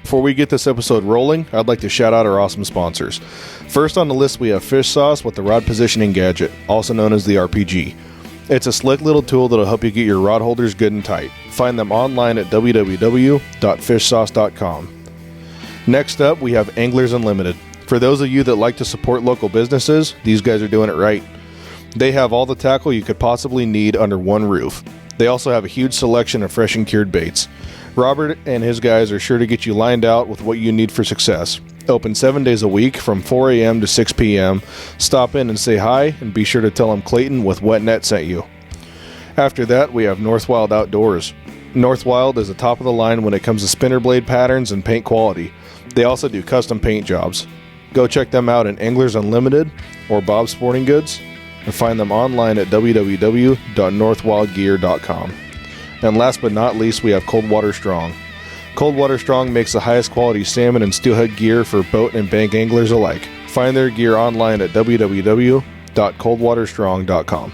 Before we get this episode rolling, I'd like to shout out our awesome sponsors. First on the list, we have Fish Sauce with the Rod Positioning Gadget, also known as the RPG. It's a slick little tool that'll help you get your rod holders good and tight. Find them online at www.fishsauce.com. Next up, we have Anglers Unlimited. For those of you that like to support local businesses, these guys are doing it right. They have all the tackle you could possibly need under one roof. They also have a huge selection of fresh and cured baits. Robert and his guys are sure to get you lined out with what you need for success. Open 7 days a week from 4 a.m. to 6 p.m. Stop in and say hi, and be sure to tell them Clayton with Wet Net sent you. After that, we have Northwild Outdoors. Northwild is the top of the line when it comes to spinner blade patterns and paint quality. They also do custom paint jobs. Go check them out in Anglers Unlimited or Bob's Sporting Goods, and find them online at www.northwildgear.com. And last but not least, we have Coldwater Strong. Coldwater Strong makes the highest quality salmon and steelhead gear for boat and bank anglers alike. Find their gear online at www.coldwaterstrong.com.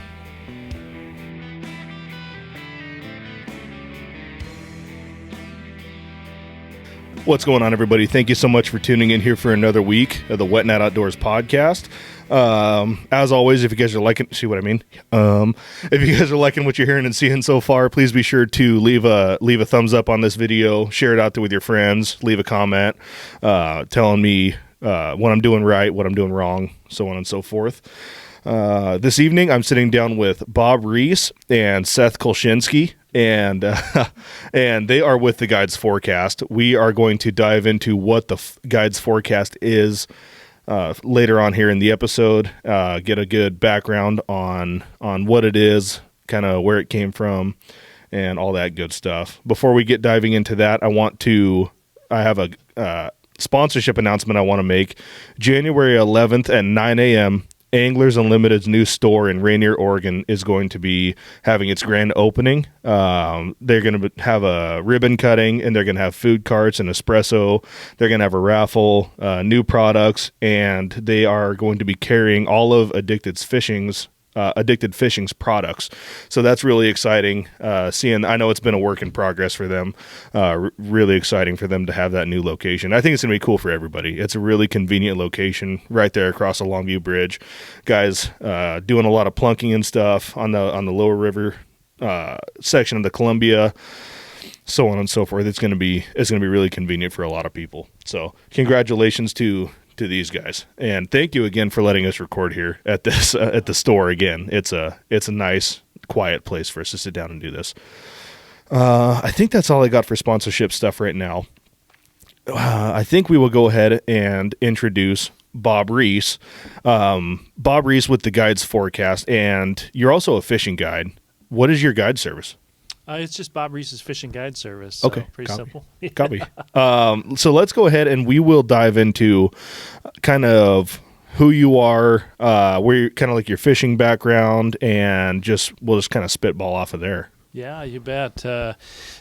What's going on, everybody? Thank you so much for tuning in here for another week of the Wet Net Outdoors podcast. As always, if you guys are liking, see what I mean? If you guys are liking what you're hearing and seeing so far, please be sure to leave a thumbs up on this video, share it out there with your friends, leave a comment, telling me, what I'm doing right, what I'm doing wrong, so on and so forth. This evening, I'm sitting down with Bob Rees and Seth Kolshinski, and they are with the Guides Forecast. We are going to dive into what the Guides Forecast is later on here in the episode, get a good background on what it is, kind of where it came from, and all that good stuff. Before we get diving into that, I have a sponsorship announcement I want to make. January 11th at 9 a.m., Anglers Unlimited's new store in Rainier, Oregon is going to be having its grand opening. They're going to have a ribbon cutting, and they're going to have food carts and espresso. They're going to have a raffle, new products, and they are going to be carrying all of Addicted Fishing's products. So that's really exciting. I know it's been a work in progress for them. Really exciting for them to have that new location. I think it's going to be cool for everybody. It's a really convenient location right there across the Longview Bridge. Guys doing a lot of plunking and stuff on the lower river section of the Columbia, so on and so forth. It's going to be really convenient for a lot of people. So congratulations to these guys, and thank you again for letting us record here at this at the store again. It's a nice, quiet place for us to sit down and do this. I think that's all I got for sponsorship stuff right now. I think we will go ahead and introduce Bob Rees. Bob Rees with the Guides Forecast, and you're also a fishing guide. What is your guide service? It's just Bob Rees' fishing guide service. So okay, pretty simple. Copy. So let's go ahead and we will dive into kind of who you are, where you're kind of like your fishing background, and we'll just kind of spitball off of there. Yeah, you bet. My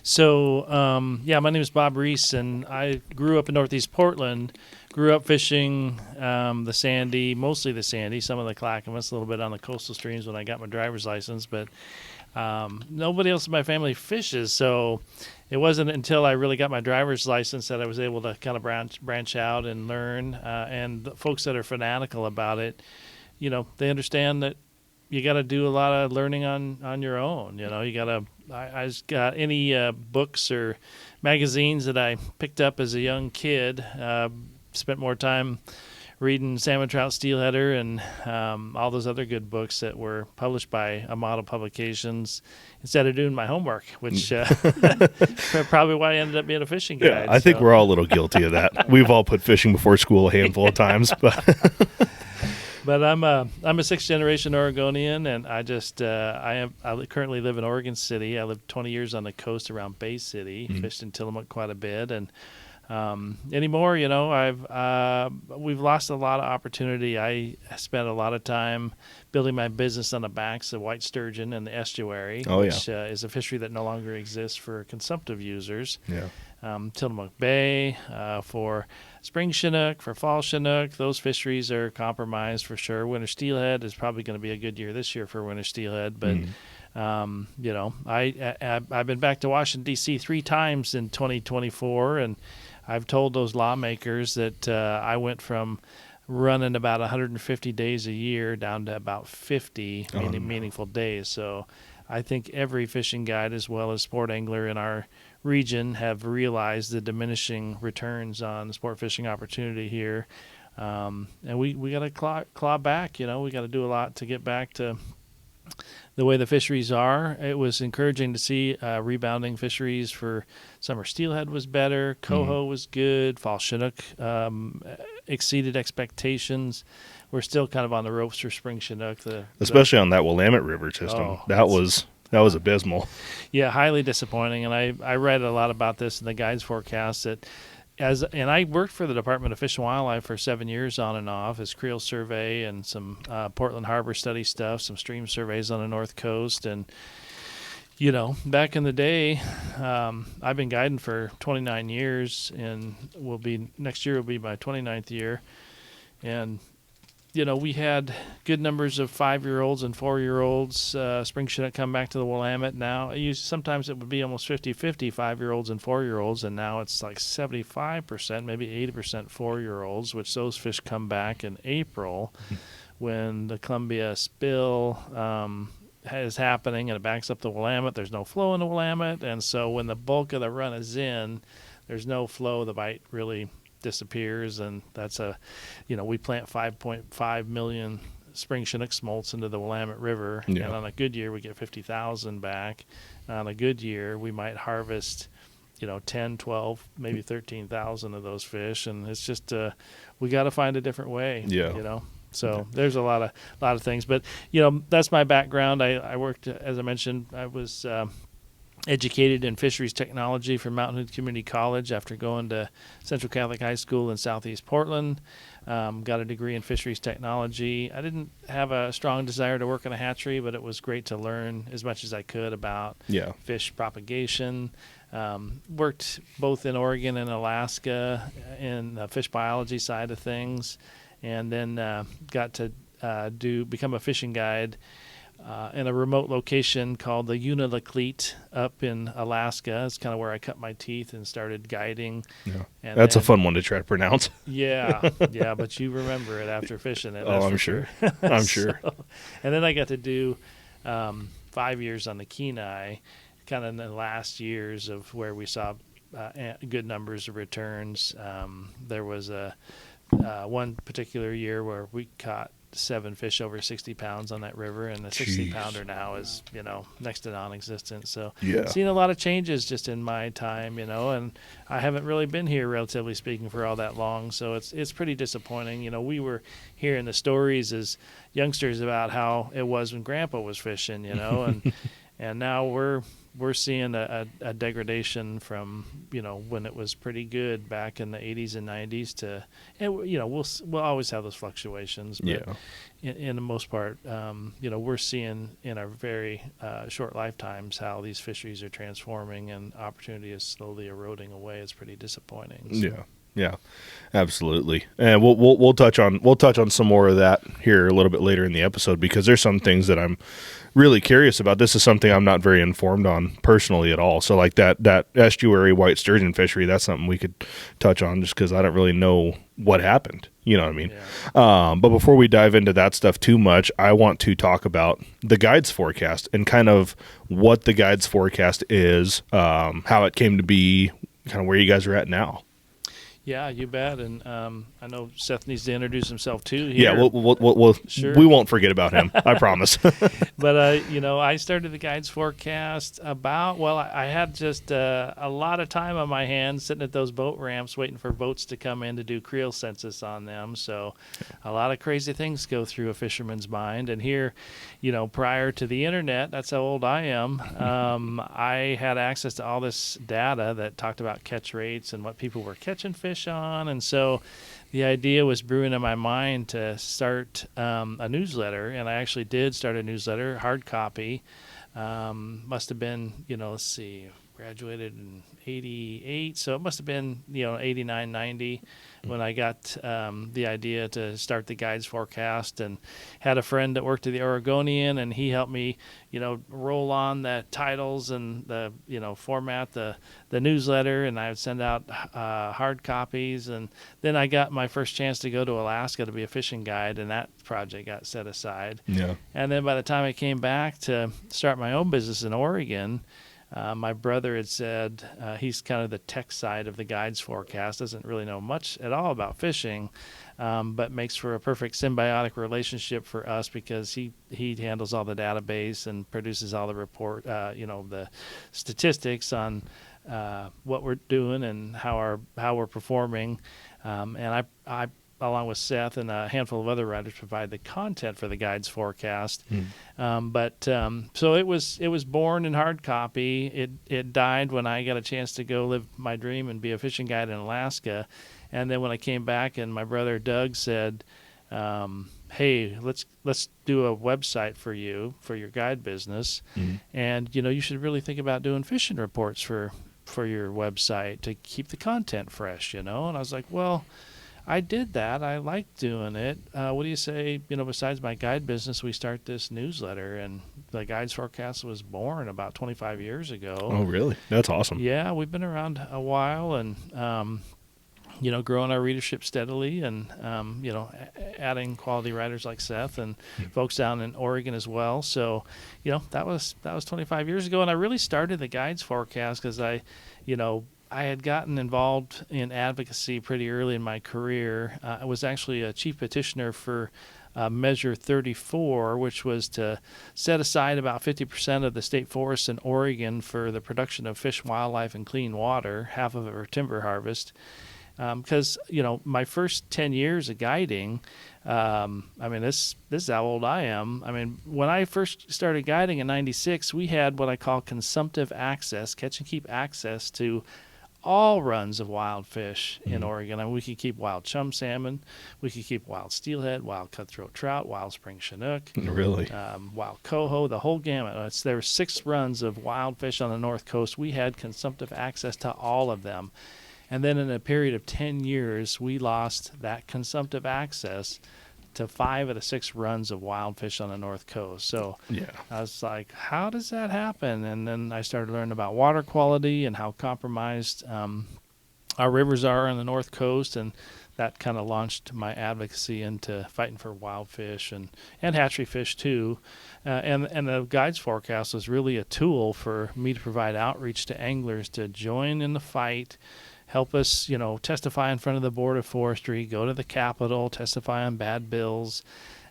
name is Bob Rees, and I grew up in Northeast Portland. Grew up fishing mostly the Sandy, some of the Clackamas, a little bit on the coastal streams when I got my driver's license, but nobody else in my family fishes, so it wasn't until I really got my driver's license that I was able to kind of branch out and learn. And the folks that are fanatical about it, they understand that you got to do a lot of learning on your own. You got to. I just got any books or magazines that I picked up as a young kid. Spent more time reading Salmon Trout Steelheader and all those other good books that were published by Model Publications instead of doing my homework, which probably why I ended up being a fishing guide. Yeah, I think we're all a little guilty of that. We've all put fishing before school a handful of times. But I'm a sixth generation Oregonian, and I currently live in Oregon City. I lived 20 years on the coast around Bay City, fished in Tillamook quite a bit, and anymore, we've lost a lot of opportunity. I spent a lot of time building my business on the banks of white sturgeon and the estuary, which is a fishery that no longer exists for consumptive users. Yeah. Tillamook Bay, for spring Chinook, for fall Chinook, those fisheries are compromised for sure. Winter steelhead is probably going to be a good year this year for winter steelhead, but I've been back to Washington D.C. 3 times in 2024, and I've told those lawmakers that I went from running about 150 days a year down to about 50 meaningful days. So I think every fishing guide as well as sport angler in our region have realized the diminishing returns on sport fishing opportunity here. And we got to claw back. We got to do a lot to get back to the way the fisheries are. It was encouraging to see rebounding fisheries for summer steelhead was better. Coho was good. Fall Chinook exceeded expectations. We're still kind of on the ropes for spring Chinook. Especially on that Willamette River system. That was abysmal. Yeah, highly disappointing. And I read a lot about this in the guides forecast that and I worked for the Department of Fish and Wildlife for 7 years on and off as creel survey and some Portland Harbor study stuff, some stream surveys on the North Coast. And, back in the day, I've been guiding for 29 years and next year will be my 29th year. And, we had good numbers of 5-year-olds and 4-year-olds. Spring Chinook come back to the Willamette now. Sometimes it would be almost 50-50 5-year-olds and 4-year-olds, and now it's like 75%, maybe 80% 4-year-olds, which those fish come back in April when the Columbia spill is happening and it backs up the Willamette. There's no flow in the Willamette, and so when the bulk of the run is in, there's no flow. The bite really disappears, and that's we plant 5.5 million spring Chinook smolts into the Willamette River, and on a good year we get 50,000 back. On a good year we might harvest 10, 12, maybe 13,000 of those fish, and it's just we got to find a different way. So there's a lot of things, but that's my background. I worked, as I mentioned, I was educated in fisheries technology from Mountain Hood Community College after going to Central Catholic High School in Southeast Portland. Got a degree in fisheries technology. I didn't have a strong desire to work in a hatchery, but it was great to learn as much as I could about fish propagation. Worked both in Oregon and Alaska in the fish biology side of things, and then got to become a fishing guide in a remote location called the Unalakleet up in Alaska. It's kind of where I cut my teeth and started guiding. Yeah. And that's a fun one to try to pronounce. Yeah, but you remember it after fishing it. I'm sure. I'm sure. And then I got to do 5 years on the Kenai, kind of in the last years of where we saw good numbers of returns. There was one particular year where we caught 7 fish over 60 pounds on that river, and the 60-pounder now is next to non-existent. So seen a lot of changes just in my time, and I haven't really been here, relatively speaking, for all that long. So it's pretty disappointing. We were hearing the stories as youngsters about how it was when Grandpa was fishing, and now we're seeing a degradation from when it was pretty good back in the 80s and 90s to, and we'll always have those fluctuations, but in the most part, we're seeing in our very short lifetimes how these fisheries are transforming and opportunity is slowly eroding away. It's pretty disappointing. So. Yeah, absolutely. And we'll touch on some more of that here a little bit later in the episode, because there's some things that I'm really curious about. This is something I'm not very informed on personally at all. So like that estuary white sturgeon fishery, that's something we could touch on just because I don't really know what happened. You know what I mean? Yeah. But before we dive into that stuff too much, I want to talk about the guides forecast and kind of what the guides forecast is, how it came to be, kind of where you guys are at now. Yeah, you bet. And I know Seth needs to introduce himself too here. Yeah, we'll sure. We won't forget about him. I promise. But I started the guides forecast I had just a lot of time on my hands sitting at those boat ramps waiting for boats to come in to do creel census on them. So a lot of crazy things go through a fisherman's mind. And here, prior to the internet, that's how old I am, I had access to all this data that talked about catch rates and what people were catching fish on, and so the idea was brewing in my mind to start a newsletter, and I actually did start a newsletter, hard copy. Must have been, let's see, graduated in 88, so it must have been 89, 90 when I got the idea to start the Guides Forecast, and had a friend that worked at the Oregonian, and he helped me roll on the titles and the format the newsletter, and I would send out hard copies. And then I got my first chance to go to Alaska to be a fishing guide, and that project got set aside. Yeah. And then by the time I came back to start my own business in Oregon, my brother had said he's kind of the tech side of the Guides Forecast, doesn't really know much at all about fishing, but makes for a perfect symbiotic relationship for us, because he handles all the database and produces all the the statistics on what we're doing and how we're performing. And I along with Seth and a handful of other writers, provide the content for the Guides Forecast. So it was born in hard copy. It died when I got a chance to go live my dream and be a fishing guide in Alaska. And then when I came back, and my brother Doug said, hey, let's do a website for your guide business. And you should really think about doing fishing reports for your website to keep the content fresh. And I was like, well, I did that. I liked doing it. What do you say, besides my guide business, we start this newsletter? And the Guides Forecast was born about 25 years ago. Oh, really? That's awesome. Yeah, we've been around a while, and, growing our readership steadily, and, adding quality writers like Seth and folks down in Oregon as well. So, that was 25 years ago. And I really started the Guides Forecast because I had gotten involved in advocacy pretty early in my career. I was actually a chief petitioner for Measure 34, which was to set aside about 50% of the state forests in Oregon for the production of fish, wildlife, and clean water, half of it for timber harvest. Because, my first 10 years of guiding, this is how old I am. When I first started guiding in 96, we had what I call consumptive access, catch and keep access to all runs of wild fish in Oregon. We could keep wild chum salmon, we could keep wild steelhead, wild cutthroat trout, wild spring chinook, Really? Wild coho, the whole gamut. There were 6 runs of wild fish on the North Coast. We had consumptive access to all of them. And then in a period of 10 years, we lost that consumptive access to 5 of the 6 runs of wild fish on the North Coast. So Yeah. I was like, how does that happen? And then I started learning about water quality and how compromised our rivers are on the North Coast, and that kind of launched my advocacy into fighting for wild fish and hatchery fish too. And the Guides Forecast was really a tool for me to provide outreach to anglers to join in the fight, help us, testify in front of the Board of Forestry, go to the Capitol, testify on bad bills.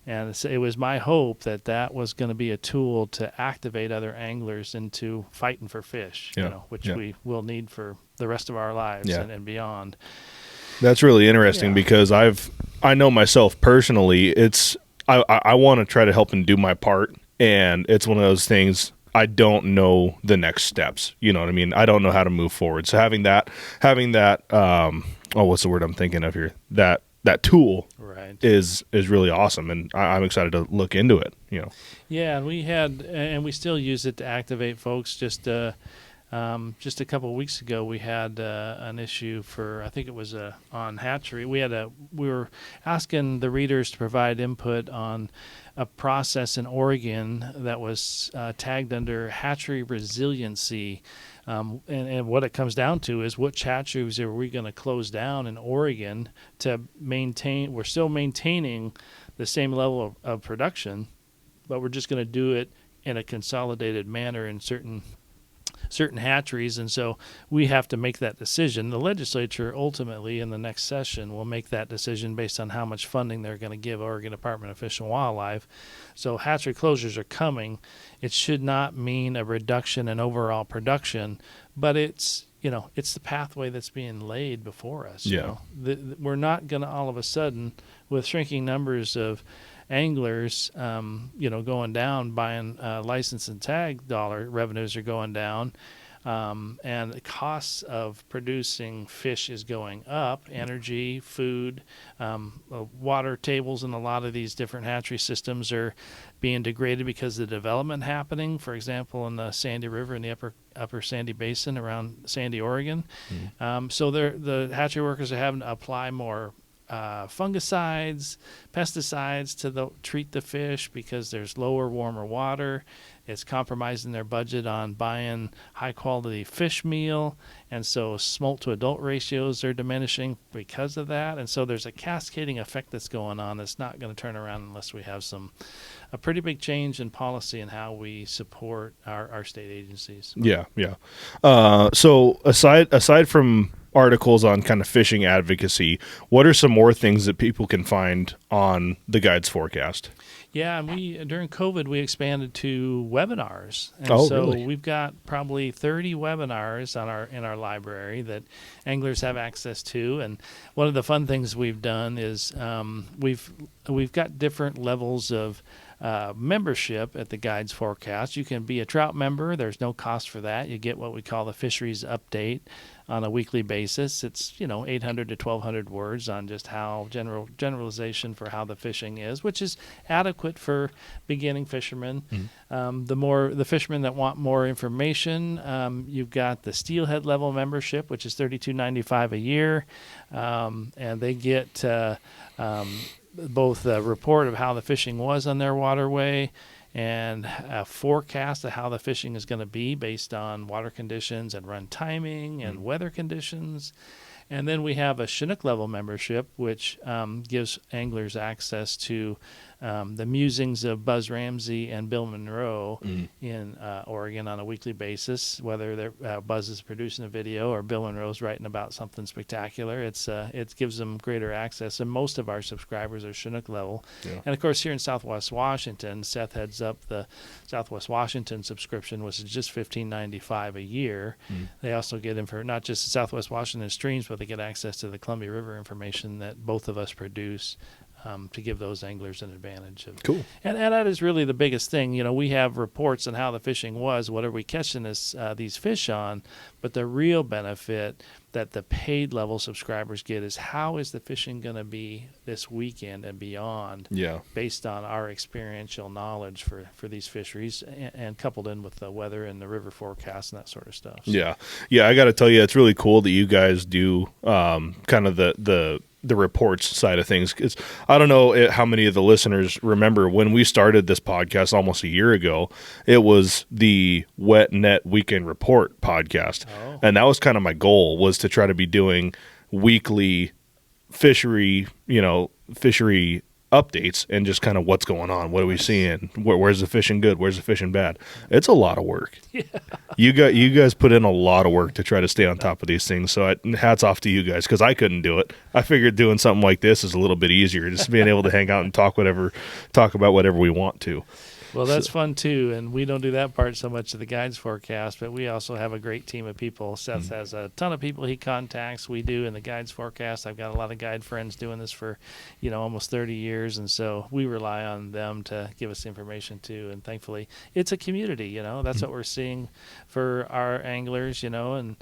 And it was my hope that was going to be a tool to activate other anglers into fighting for fish, which we will need for the rest of our lives and beyond. That's really interesting because I know myself personally, I want to try to help and do my part. And it's one of those things, I don't know the next steps. You know what I mean? I don't know how to move forward. So having that, what's the word I'm thinking of here? That tool is really awesome, and I'm excited to look into it. Yeah, and we still use it to activate folks. Just a couple of weeks ago, we had an issue for, I think it was on hatchery. We were asking the readers to provide input on a process in Oregon that was tagged under hatchery resiliency. And what it comes down to is, which hatcheries are we going to close down in Oregon to maintain? We're still maintaining the same level of production, but we're just going to do it in a consolidated manner in certain hatcheries. And so we have to make that decision. The legislature ultimately in the next session will make that decision based on how much funding they're going to give Oregon Department of Fish and Wildlife. So hatchery closures are coming. It should not mean a reduction in overall production, but it's the pathway that's being laid before us. We're not going to all of a sudden, with shrinking numbers of anglers, going down, buying license and tag dollar revenues are going down. And the costs of producing fish is going up. Energy, food, water tables in a lot of these different hatchery systems are being degraded because of the development happening. For example, in the Sandy River in the upper Sandy Basin around Sandy, Oregon. So the hatchery workers are having to apply more fungicides, pesticides to treat the fish because there's lower, warmer water. It's compromising their budget on buying high-quality fish meal, and so smolt to adult ratios are diminishing because of that. And so there's a cascading effect that's going on that's not going to turn around unless we have a pretty big change in policy and how we support our state agencies. Yeah. So aside from articles on kind of fishing advocacy, what are some more things that people can find on the Guides Forecast? Yeah, and during COVID we expanded to webinars, and really? We've got probably 30 webinars in our library that anglers have access to. And one of the fun things we've done is we've got different levels of membership at the Guides Forecast. You can be a trout member. There's no cost for that. You get what we call the Fisheries update on a weekly basis. It's 800 to 1,200 words on just how generalization for how the fishing is, which is adequate for beginning fishermen. The fishermen that want more information, you've got the steelhead level membership, which is $32.95 a year, and they get both a report of how the fishing was on their waterway and a forecast of how the fishing is going to be based on water conditions and run timing and weather conditions. And then we have a Chinook level membership, which gives anglers access to the musings of Buzz Ramsey and Bill Monroe in Oregon on a weekly basis, whether Buzz is producing a video or Bill Monroe's writing about something spectacular. It gives them greater access, and most of our subscribers are Chinook level. Yeah. And of course, here in Southwest Washington, Seth heads up the Southwest Washington subscription, which is just $15.95 a year. They also get not just the Southwest Washington streams, but they get access to the Columbia River information that both of us produce to give those anglers an advantage. Cool. And that is really the biggest thing. We have reports on how the fishing was, what are we catching these fish on, but the real benefit that the paid level subscribers get is how is the fishing going to be this weekend and beyond, based on our experiential knowledge for these fisheries and coupled in with the weather and the river forecast and that sort of stuff. So. Yeah, I got to tell you, it's really cool that you guys do kind of the reports side of things. Because I don't know how many of the listeners remember when we started this podcast almost a year ago, it was the Wet Net Weekend Report podcast. And that was kind of my goal, was to try to be doing weekly fishery updates and just kind of what's going on. What are we seeing? Where's the fishing good? Where's the fishing bad? It's a lot of work. Yeah. You guys put in a lot of work to try to stay on top of these things. So hats off to you guys, because I couldn't do it. I figured doing something like this is a little bit easier, just being able to hang out and talk about whatever we want to. Well, that's fun too, and we don't do that part so much of the Guides Forecast, but we also have a great team of people. Seth has a ton of people he contacts. We do in the Guides Forecast. I've got a lot of guide friends doing this for, almost 30 years, and so we rely on them to give us information too. And thankfully, it's a community. That's what we're seeing for our anglers. And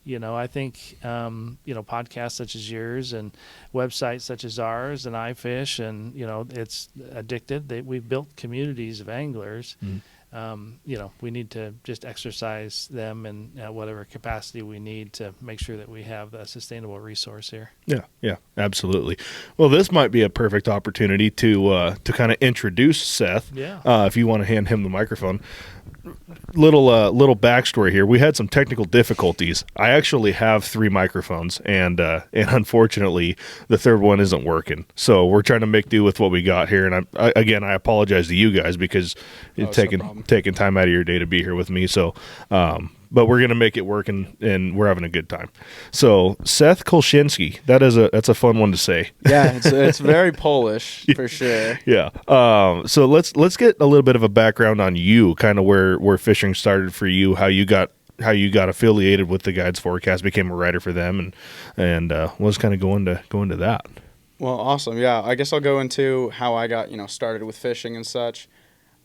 I think podcasts such as yours and websites such as ours and iFish, and it's addicted. We've built communities of anglers. We need to just exercise them in whatever capacity we need to make sure that we have a sustainable resource here. Yeah, absolutely. Well, this might be a perfect opportunity to kind of introduce Seth. If you want to hand him the microphone. Little backstory here. We had some technical difficulties. I actually have 3 microphones, and unfortunately, the third one isn't working. So we're trying to make do with what we got here. And I apologize to you guys because you're taking time out of your day to be here with me. So, but we're gonna make it work, and we're having a good time. So Seth Kolshinski, that's a fun one to say. Yeah, it's very Polish for sure. Yeah. So let's get a little bit of a background on you, kind of where fishing started for you, how you got affiliated with the Guides Forecast, became a writer for them, and let's kind of go into that. Well, awesome. Yeah, I guess I'll go into how I got started with fishing and such.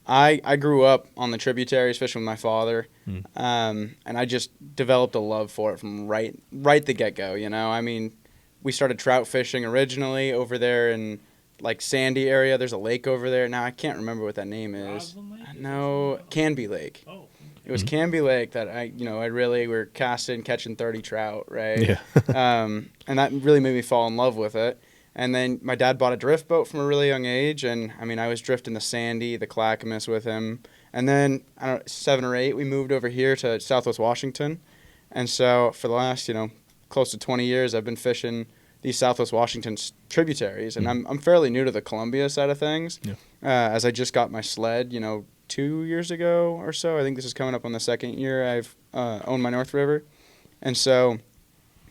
I grew up on the tributaries fishing with my father, and I just developed a love for it from right the get-go, you know? I mean, we started trout fishing originally over there in, like, Sandy area. There's a lake over there. Now, I can't remember what that name is. No, Canby Lake. Oh. It was Canby Lake that I really were casting, catching 30 trout, right? Yeah. And that really made me fall in love with it. And then my dad bought a drift boat from a really young age, and I mean, I was drifting the Sandy, the Clackamas with him. And then, I don't know, 7 or 8, we moved over here to Southwest Washington. And so for the last, close to 20 years, I've been fishing these Southwest Washington tributaries. And I'm fairly new to the Columbia side of things, as I just got my sled, 2 years ago or so. I think this is coming up on the second year I've owned my North River. And so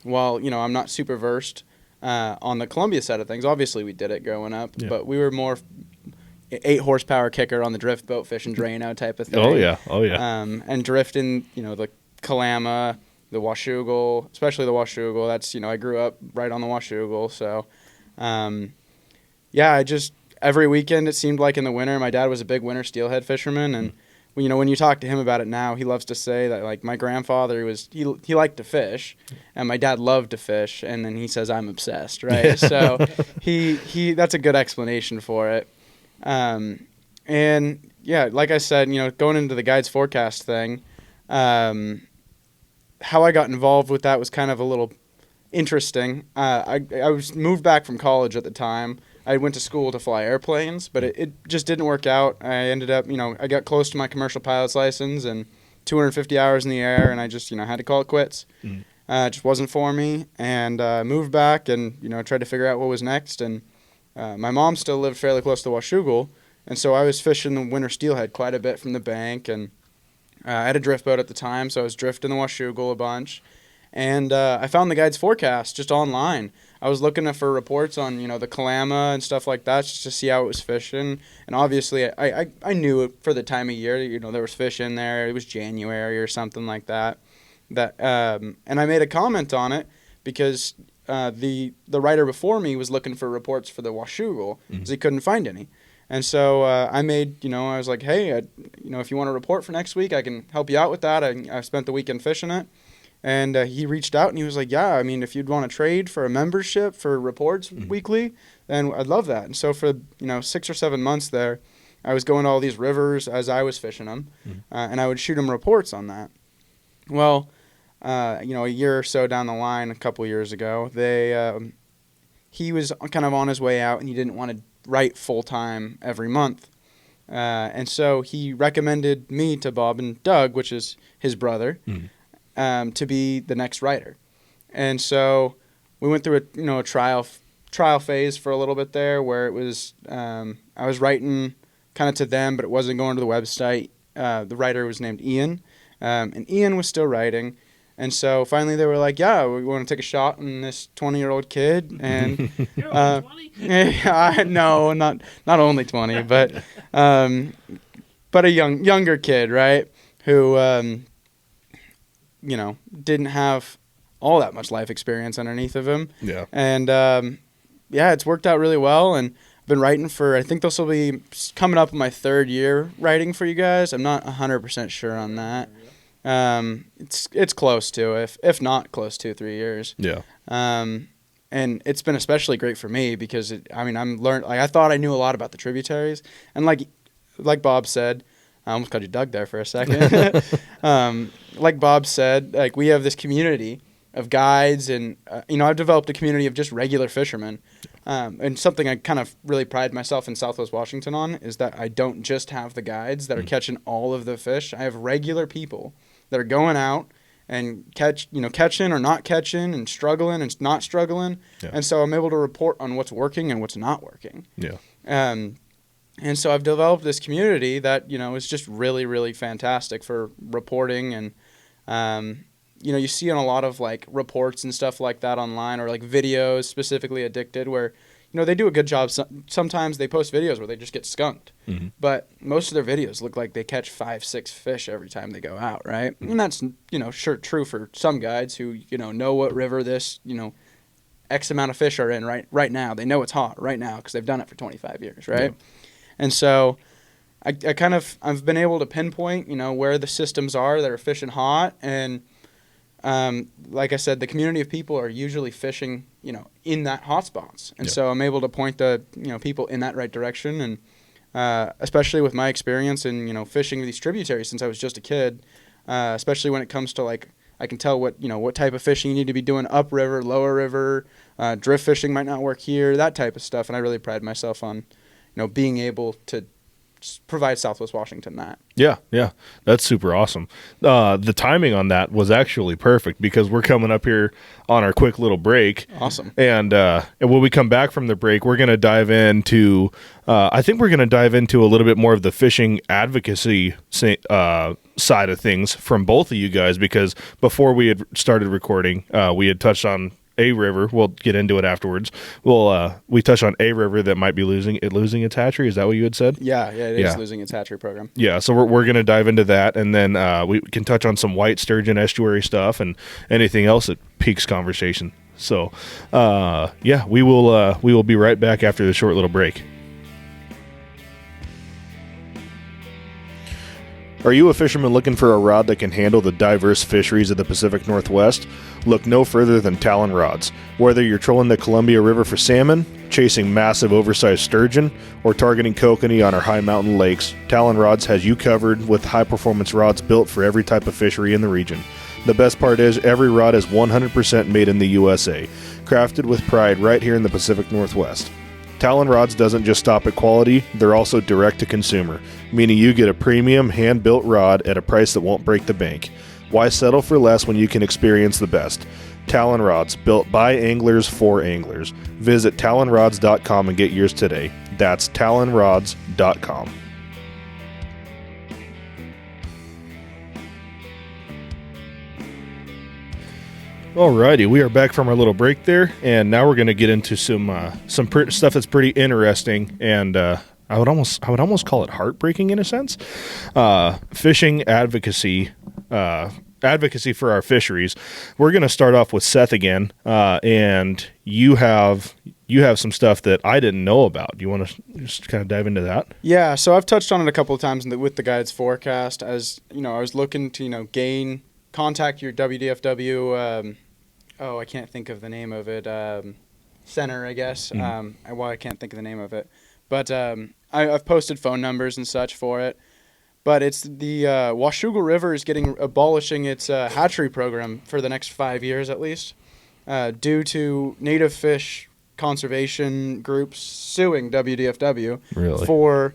while, I'm not super versed on the Columbia side of things, obviously we did it growing up, but we were more 8 horsepower kicker on the drift boat fishing Drano type of thing. Oh yeah. And drifting, the Kalama, the Washougal, especially the Washougal. That's, I grew up right on the Washougal. So, I just, every weekend it seemed like in the winter, my dad was a big winter steelhead fisherman, and when you talk to him about it now, he loves to say that, like, my grandfather he liked to fish, and my dad loved to fish, and then he says I'm obsessed, right? So he that's a good explanation for it. And yeah, like I said, going into the guides forecast thing, how I got involved with that was kind of a little interesting. I was moved back from college at the time. I went to school to fly airplanes, but it just didn't work out. I ended up, I got close to my commercial pilot's license and 250 hours in the air, and I just, had to call it quits. It just wasn't for me, and moved back and, tried to figure out what was next. And my mom still lived fairly close to Washougal, and so I was fishing the winter steelhead quite a bit from the bank, and I had a drift boat at the time, so I was drifting the Washougal a bunch. And I found the guide's forecast just online. I was looking for reports on, the Kalama and stuff like that just to see how it was fishing. And obviously, I knew it for the time of year. There was fish in there. It was January or something like that. And I made a comment on it because the writer before me was looking for reports for the Washougal because he couldn't find any. And so I made, I was like, hey, if you want a report for next week, I can help you out with that. I spent the weekend fishing it. And he reached out and he was like, yeah, I mean, if you'd want to trade for a membership for reports weekly, then I'd love that. And so for, 6 or 7 months there, I was going to all these rivers as I was fishing them, and I would shoot him reports on that. Well, a year or so down the line, a couple years ago, he was kind of on his way out and he didn't want to write full-time every month. And so he recommended me to Bob and Doug, which is his brother, to be the next writer. And so we went through a trial phase for a little bit there where it was I was writing kind of to them, but it wasn't going to the website. The writer was named Ian, and Ian was still writing. And so finally they were like, yeah, we want to take a shot on this 20-year-old kid. And You're only 20? no, not only 20, but a younger kid, right, who didn't have all that much life experience underneath of him. Yeah. And, it's worked out really well. And I've been writing I think this will be coming up in my 3rd year writing for you guys. I'm not 100% sure on that. It's close to, if not close to 3 years. Yeah. And it's been especially great for me because, I thought I knew a lot about the tributaries. And like Bob said, I almost called you Doug there for a second. Like Bob said, we have this community of guides, and I've developed a community of just regular fishermen. And something I kind of really pride myself in Southwest Washington on is that I don't just have the guides that are catching all of the fish. I have regular people that are going out and catching or not catching and struggling and not struggling. Yeah. And so I'm able to report on what's working and what's not working. Yeah. And so I've developed this community that, is just really, really fantastic for reporting. And, you see on a lot of, reports and stuff like that online or, videos, specifically Addicted, where, they do a good job. Sometimes they post videos where they just get skunked. Mm-hmm. But most of their videos look like they catch 5-6 fish every time they go out, right? Mm-hmm. And that's, sure true for some guides who, know what river this, X amount of fish are in right now. They know it's hot right now because they've done it for 25 years, right? Yeah. And so I've been able to pinpoint, where the systems are that are fishing hot, and like I said, the community of people are usually fishing, in that hot spots, and so I'm able to point the people in that right direction, and especially with my experience in fishing these tributaries since I was just a kid, especially when it comes to like I can tell what type of fishing you need to be doing upriver, lower river, drift fishing might not work here, that type of stuff, and I really pride myself on being able to provide Southwest Washington that. Yeah, that's super awesome. The timing on that was actually perfect because we're coming up here on our quick little break. Awesome. And when we come back from the break, we're going to dive into, I think we're going to dive into a little bit more of the fishing advocacy side of things from both of you guys, because before we had started recording, we had touched on a river. We'll get into it afterwards. We touched on a river that might be losing its hatchery. Is that what you had said? Yeah, it is losing its hatchery program. Yeah, so we're going to dive into that, and then we can touch on some white sturgeon estuary stuff and anything else that piques conversation. So, we will be right back after the short little break. Are you a fisherman looking for a rod that can handle the diverse fisheries of the Pacific Northwest? Look no further than Talon Rods. Whether you're trolling the Columbia River for salmon, chasing massive oversized sturgeon, or targeting kokanee on our high mountain lakes, Talon Rods has you covered with high-performance rods built for every type of fishery in the region. The best part is every rod is 100% made in the USA, crafted with pride right here in the Pacific Northwest. Talon Rods doesn't just stop at quality, they're also direct to consumer, meaning you get a premium hand-built rod at a price that won't break the bank. Why settle for less when you can experience the best? Talon Rods, built by anglers for anglers. Visit talonrods.com and get yours today. That's talonrods.com. Alrighty, we are back from our little break there, and now we're going to get into some stuff that's pretty interesting, and I would almost call it heartbreaking in a sense. Fishing advocacy for our fisheries. We're going to start off with Seth again, and you have some stuff that I didn't know about. Do you want to just kind of dive into that? Yeah, so I've touched on it a couple of times with the guide's forecast. As I was looking to contact your WDFW. I can't think of the name of it. Center, I guess. Mm-hmm. I can't think of the name of it. But I've posted phone numbers and such for it. But it's the Washougal River is abolishing its hatchery program for the next 5 years at least, due to native fish conservation groups suing WDFW for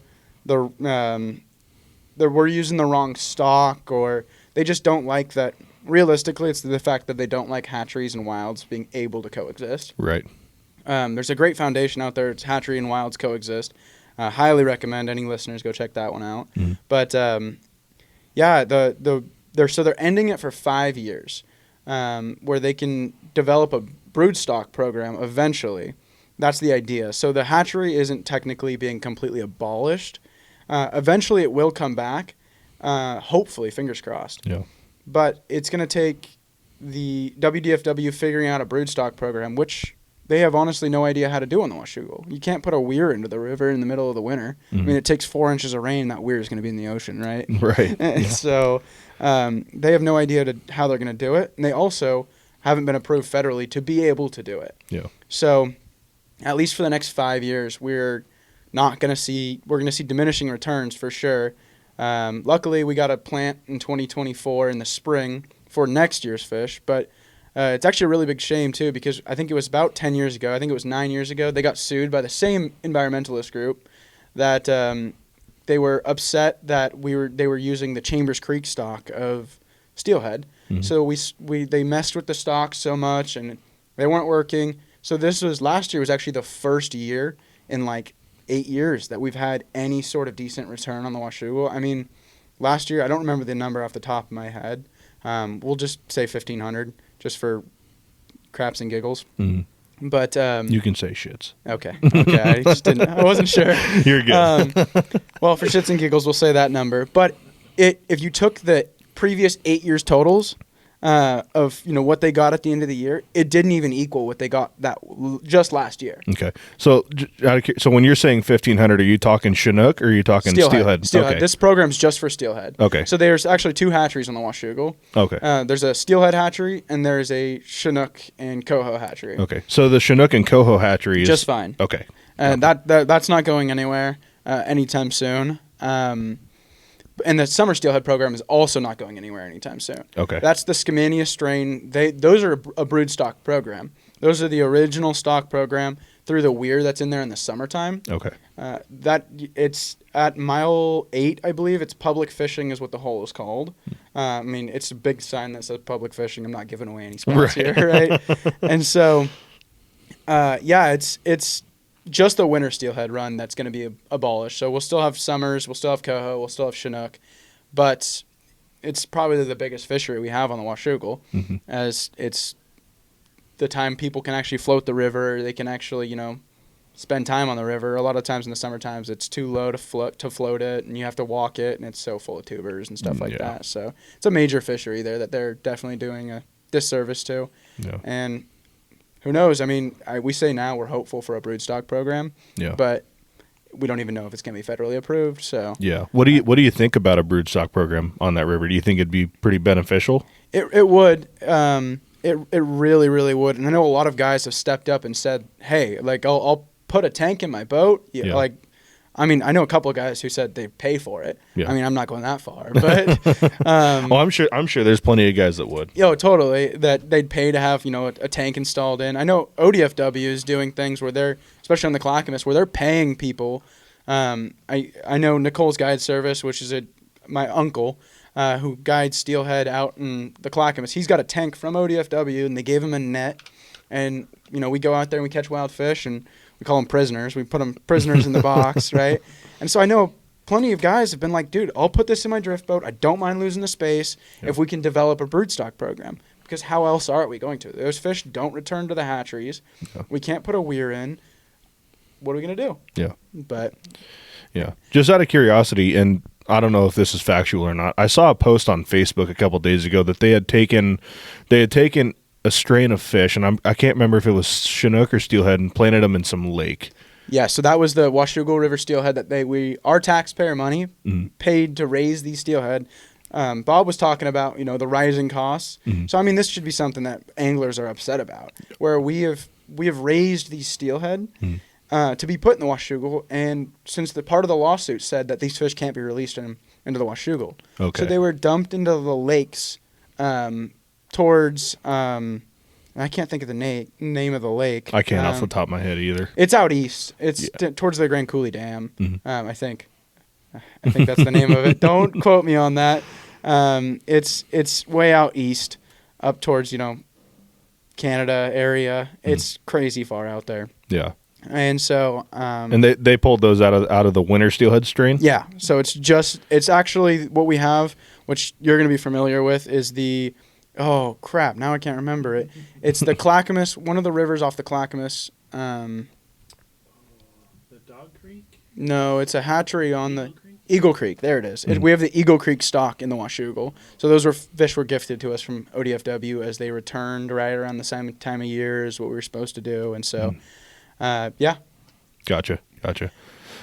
we're using the wrong stock, or they just don't like that. Realistically, it's the fact that they don't like hatcheries and wilds being able to coexist. Right. There's a great foundation out there. It's Hatchery and Wilds Coexist. Highly recommend any listeners go check that one out. Mm-hmm. But they're ending it for 5 years, where they can develop a broodstock program eventually. That's the idea. So the hatchery isn't technically being completely abolished. Eventually, it will come back. Hopefully, fingers crossed. Yeah. But it's going to take the WDFW figuring out a broodstock program, which they have honestly no idea how to do on the Washougal. You can't put a weir into the river in the middle of the winter. Mm-hmm. I mean, it takes 4 inches of rain. That weir is going to be in the ocean, right? Right. Yeah. So they have no idea how they're going to do it. And they also haven't been approved federally to be able to do it. Yeah. So at least for the next 5 years, we're going to see diminishing returns for sure. Luckily, we got a plant in 2024 in the spring for next year's fish, but it's actually a really big shame, too, because I think it was about 10 years ago, I think it was 9 years ago, they got sued by the same environmentalist group that they were upset that they were using the Chambers Creek stock of steelhead. Mm-hmm. So they messed with the stock so much, and they weren't working. So last year was actually the first year in 8 years that we've had any sort of decent return on the Washougal. I mean, last year, I don't remember the number off the top of my head. We'll just say 1,500 just for craps and giggles. Mm-hmm. But you can say shits. Okay. I wasn't sure. You're good. Well, for shits and giggles, we'll say that number. But if you took the previous 8 years totals, of what they got at the end of the year, it didn't even equal what they got just last year. Okay, so when you're saying 1,500, are you talking Chinook or are you talking steelhead? Steelhead. Okay. This program's just for steelhead. Okay. So there's actually 2 hatcheries on the Washougal. Okay. There's a steelhead hatchery and there's a Chinook and coho hatchery. Okay, so the Chinook and coho hatchery is just fine. Okay. And that's not going anywhere anytime soon. And the summer steelhead program is also not going anywhere anytime soon. Okay. That's the Skamania strain. Those are a brood stock program. Those are the original stock program through the weir that's in there in the summertime. Okay. It's at mile 8, I believe. It's public fishing is what the hole is called. I mean, it's a big sign that says public fishing. I'm not giving away any spots here, right? And so, it's just the winter steelhead run that's going to be abolished. So we'll still have summers, we'll still have coho, we'll still have Chinook, but it's probably the biggest fishery we have on the Washougal, as it's the time people can actually float the river. They can actually, spend time on the river. A lot of times in the summer times, it's too low to float it, and you have to walk it, and it's so full of tubers and stuff like that. So it's a major fishery there that they're definitely doing a disservice to. Yeah. And who knows? I mean, we say now we're hopeful for a broodstock program, but we don't even know if it's going to be federally approved. So yeah, what do you think about a broodstock program on that river? Do you think it'd be pretty beneficial? It would. It really, really would. And I know a lot of guys have stepped up and said, "Hey, like I'll put a tank in my boat." Yeah. Like, I mean, I know a couple of guys who said they pay for it. Yeah. I mean, I'm not going that far, but well, I'm sure there's plenty of guys that would. Totally, that they'd pay to have a tank installed in. I know ODFW is doing things where they're, especially on the Clackamas, where they're paying people. I know Nicole's Guide Service, which is my uncle who guides steelhead out in the Clackamas. He's got a tank from ODFW, and they gave him a net, and we go out there and we catch wild fish, and we call them prisoners. We put them prisoners in the box, right? And so I know plenty of guys have been like, dude, I'll put this in my drift boat. I don't mind losing the space if we can develop a broodstock program. Because how else are we going to? Those fish don't return to the hatcheries. Yeah. We can't put a weir in. What are we going to do? Yeah. But yeah. Just out of curiosity, and I don't know if this is factual or not, I saw a post on Facebook a couple of days ago that they had taken a strain of fish, and I can't remember if it was Chinook or steelhead, and planted them in some lake. Yeah, so that was the Washougal River steelhead that our taxpayer money paid to raise these steelhead. Bob was talking about the rising costs. So I mean, this should be something that anglers are upset about, where we have raised these steelhead to be put in the Washougal, and since the part of the lawsuit said that these fish can't be released into the Washougal, so they were dumped into the lakes. Towards I can't think of the name of the lake. I can't off the top of my head either. It's out east. It's towards the Grand Coulee Dam. I think that's the name of it. Don't quote me on that. It's way out east, up towards Canada area. It's crazy far out there. Yeah. And so and they pulled those out of the winter steelhead strain. Yeah. So it's actually what we have, which you're going to be familiar with, is the. Oh, crap. Now I can't remember it. It's the Clackamas, one of the rivers off the Clackamas. The Dog Creek? No, it's a hatchery on the Eagle Creek. There it is. We have the Eagle Creek stock in the Washougal. So those fish were gifted to us from ODFW as they returned right around the same time of year as what we were supposed to do. And so, yeah. Gotcha.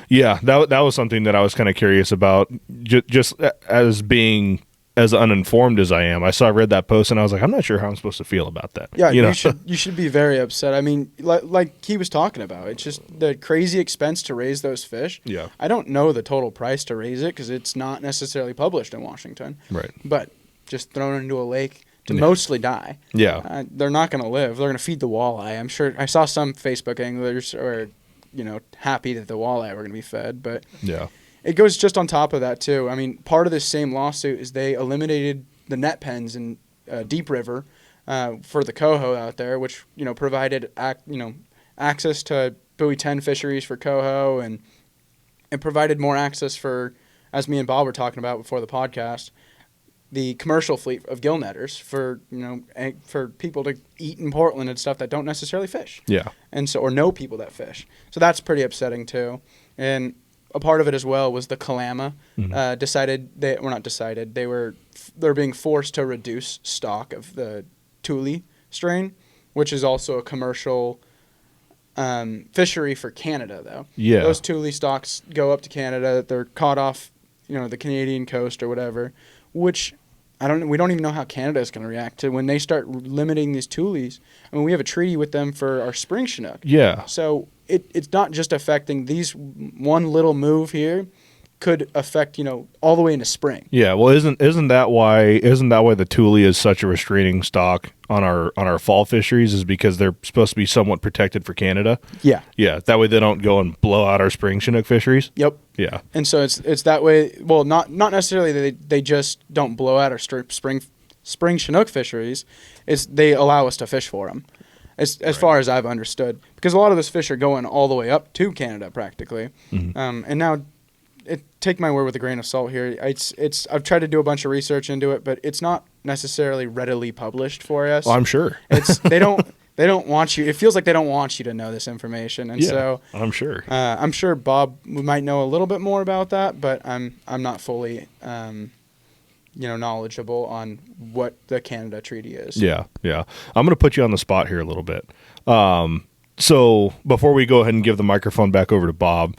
Yeah, that was something that I was kind of curious about, just as being as uninformed as I am. I read that post, and I was like, I'm not sure how I'm supposed to feel about that. Yeah, you should be very upset. I mean, like he was talking about, it's just the crazy expense to raise those fish. Yeah. I don't know the total price to raise it because it's not necessarily published in Washington. Right. But just thrown into a lake to mostly die. Yeah. They're not going to live. They're going to feed the walleye. I'm sure. I saw some Facebook anglers are, happy that the walleye were going to be fed, but yeah. It goes just on top of that, too. I mean, part of this same lawsuit is they eliminated the net pens in Deep River for the coho out there, which, provided, access to buoy 10 fisheries for coho, and it provided more access for, as me and Bob were talking about before the podcast, the commercial fleet of gill netters for, for people to eat in Portland and stuff that don't necessarily fish. Yeah. And so, or know people that fish. So that's pretty upsetting, too. And a part of it as well was the Kalama they're being forced to reduce stock of the Thule strain, which is also a commercial fishery for Canada, though. Yeah. Those Thule stocks go up to Canada. They're caught off, the Canadian coast or whatever, which we don't even know how Canada is going to react to when they start limiting these Thules. I mean, we have a treaty with them for our spring Chinook. Yeah. So it's not just affecting these one little move here. Could affect all the way into spring. Yeah, well, isn't that why the Thule is such a restraining stock on our fall fisheries, is because they're supposed to be somewhat protected for Canada? Yeah, that way they don't go and blow out our spring Chinook fisheries. Yep. Yeah, and so it's that way. Well, not necessarily they just don't blow out our spring Chinook fisheries. It's they allow us to fish for them. As far as I've understood, because a lot of those fish are going all the way up to Canada practically, and now. Take my word with a grain of salt here. I've tried to do a bunch of research into it, but it's not necessarily readily published for us. Well, I'm sure. They don't want you. It feels like they don't want you to know this information, and so I'm sure. I'm sure Bob might know a little bit more about that, but I'm not fully knowledgeable on what the Canada Treaty is. Yeah. I'm going to put you on the spot here a little bit. So before we go ahead and give the microphone back over to Bob.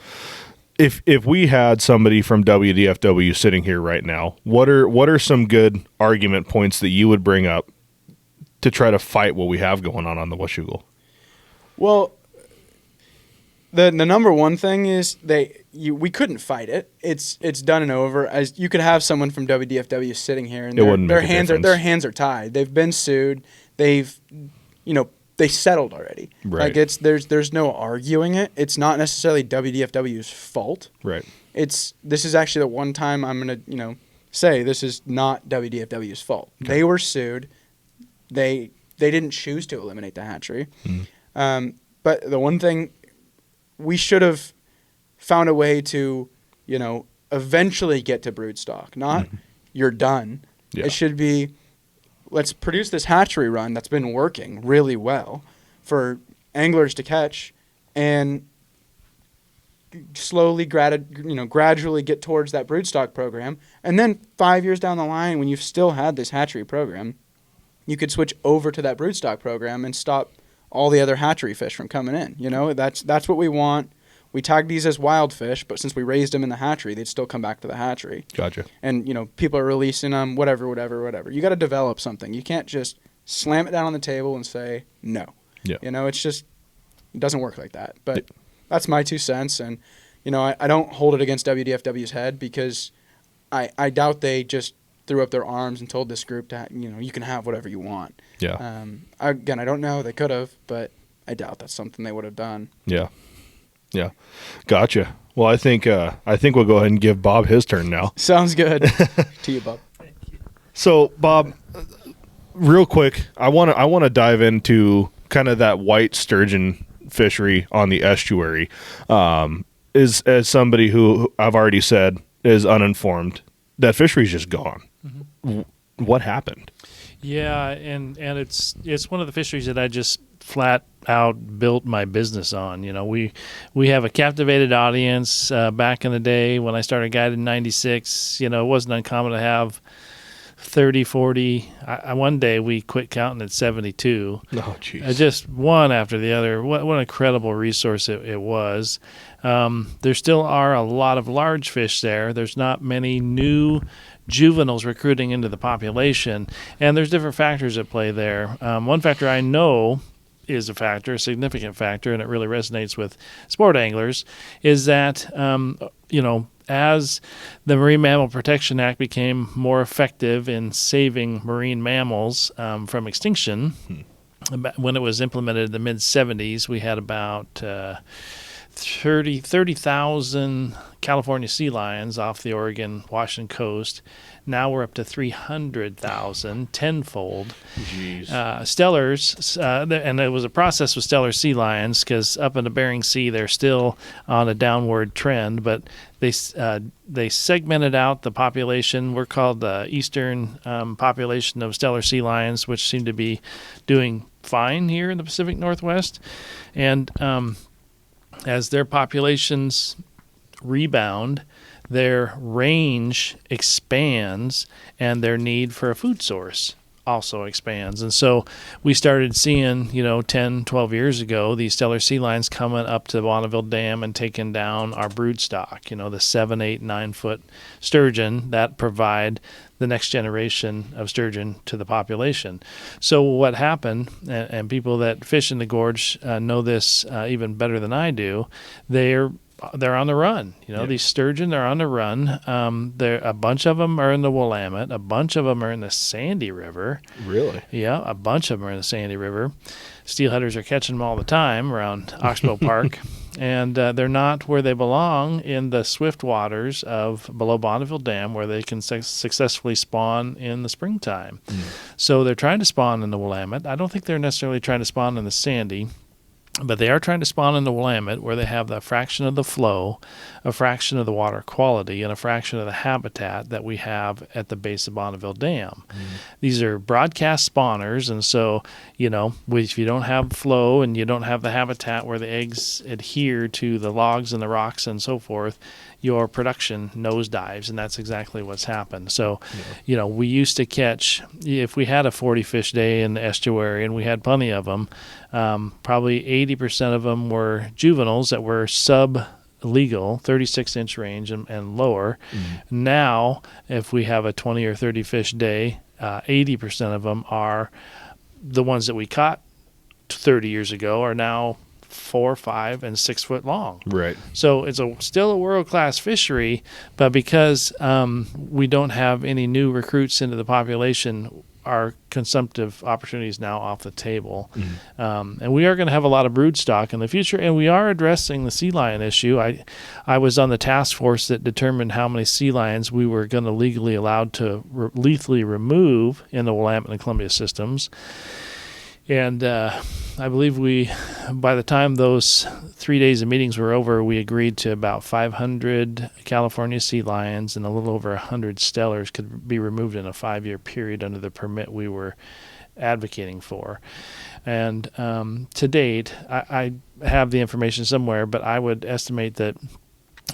If we had somebody from WDFW sitting here right now, what are some good argument points that you would bring up to try to fight what we have going on the Washougal? Well, the number one thing is we couldn't fight it. It's done and over. As you could have someone from WDFW sitting here, and their hands are tied. They've been sued. They've they settled already. Right. Like there's no arguing it. It's not necessarily WDFW's fault. Right. This is actually the one time I'm gonna say this is not WDFW's fault. Okay. They were sued. They didn't choose to eliminate the hatchery. Mm-hmm. But the one thing we should have found a way to eventually get to broodstock. Not you're done. Yeah. It should be. Let's produce this hatchery run that's been working really well for anglers to catch and slowly, gradually get towards that broodstock program. And then 5 years down the line, when you've still had this hatchery program, you could switch over to that broodstock program and stop all the other hatchery fish from coming in. That's what we want. We tag these as wild fish, but since we raised them in the hatchery, they'd still come back to the hatchery. Gotcha. And, people are releasing them, whatever. You got to develop something. You can't just slam it down on the table and say no. Yeah. It's just, it doesn't work like that. But that's my 2 cents. And, I don't hold it against WDFW's head because I doubt they just threw up their arms and told this group to, you can have whatever you want. Yeah. I don't know. They could have, but I doubt that's something they would have done. Yeah. Yeah. Gotcha. Well, I think we'll go ahead and give Bob his turn now. Sounds good. To you, Bob. So, Bob, real quick, I want to dive into kind of that white sturgeon fishery on the estuary. As somebody who I've already said is uninformed, that fishery's just gone. Mm-hmm. What happened? Yeah, and it's one of the fisheries that I just flat out built my business on. We have a captivated audience. Back in the day when I started guiding in 96, it wasn't uncommon to have 30, 40. One day we quit counting at 72. Oh, jeez. Just one after the other. What an incredible resource it was. There still are a lot of large fish there. There's not many new juveniles recruiting into the population, and there's different factors at play there. One factor I know is a significant factor, and it really resonates with sport anglers, is that, as the Marine Mammal Protection Act became more effective in saving marine mammals from extinction, when it was implemented in the mid-'70s, we had about 30,000 California sea lions off the Oregon-Washington coast. Now we're up to 300,000, tenfold. Jeez. Stellars, and it was a process with stellar sea lions because up in the Bering Sea they're still on a downward trend, but they segmented out the population. We're called the eastern population of stellar sea lions, which seem to be doing fine here in the Pacific Northwest. And as their populations rebound, their range expands, and their need for a food source also expands. And so we started seeing, 10, 12 years ago, these Steller sea lions coming up to Bonneville Dam and taking down our brood stock, the 7, 8, 9 foot sturgeon that provide the next generation of sturgeon to the population. So what happened, and people that fish in the gorge know this even better than I do, they're on the run. These sturgeon, they're on the run. A bunch of them are in the Willamette. A bunch of them are in the Sandy River. Really? Yeah, a bunch of them are in the Sandy River. Steelheaders are catching them all the time around Oxbow Park. And they're not where they belong in the swift waters of below Bonneville Dam, where they can successfully spawn in the springtime. So they're trying to spawn in the Willamette. I don't think they're necessarily trying to spawn in the Sandy, but they are trying to spawn in the Willamette, where they have a fraction of the flow, a fraction of the water quality, and a fraction of the habitat that we have at the base of Bonneville Dam. These are broadcast spawners, and so, if you don't have flow and you don't have the habitat where the eggs adhere to the logs and the rocks and so forth, your production nosedives, and that's exactly what's happened. So, we used to catch, if we had a 40 fish day in the estuary, and we had plenty of them, probably 80% of them were juveniles that were sub-legal, 36-inch range and lower. Now, if we have a 20 or 30 fish day, 80% of them are the ones that we caught 30 years ago are now 4, 5, and 6 foot long. Right. So it's still a world-class fishery, but because we don't have any new recruits into the population, our consumptive opportunities now off the table. And we are going to have a lot of brood stock in the future, and we are addressing the sea lion issue. I was on the task force that determined how many sea lions we were going to legally allowed to lethally remove in the Willamette and Columbia systems. And I believe by the time those 3 days of meetings were over, we agreed to about 500 California sea lions and a little over 100 stellars could be removed in a 5-year period under the permit we were advocating for. And to date, I have the information somewhere, but I would estimate that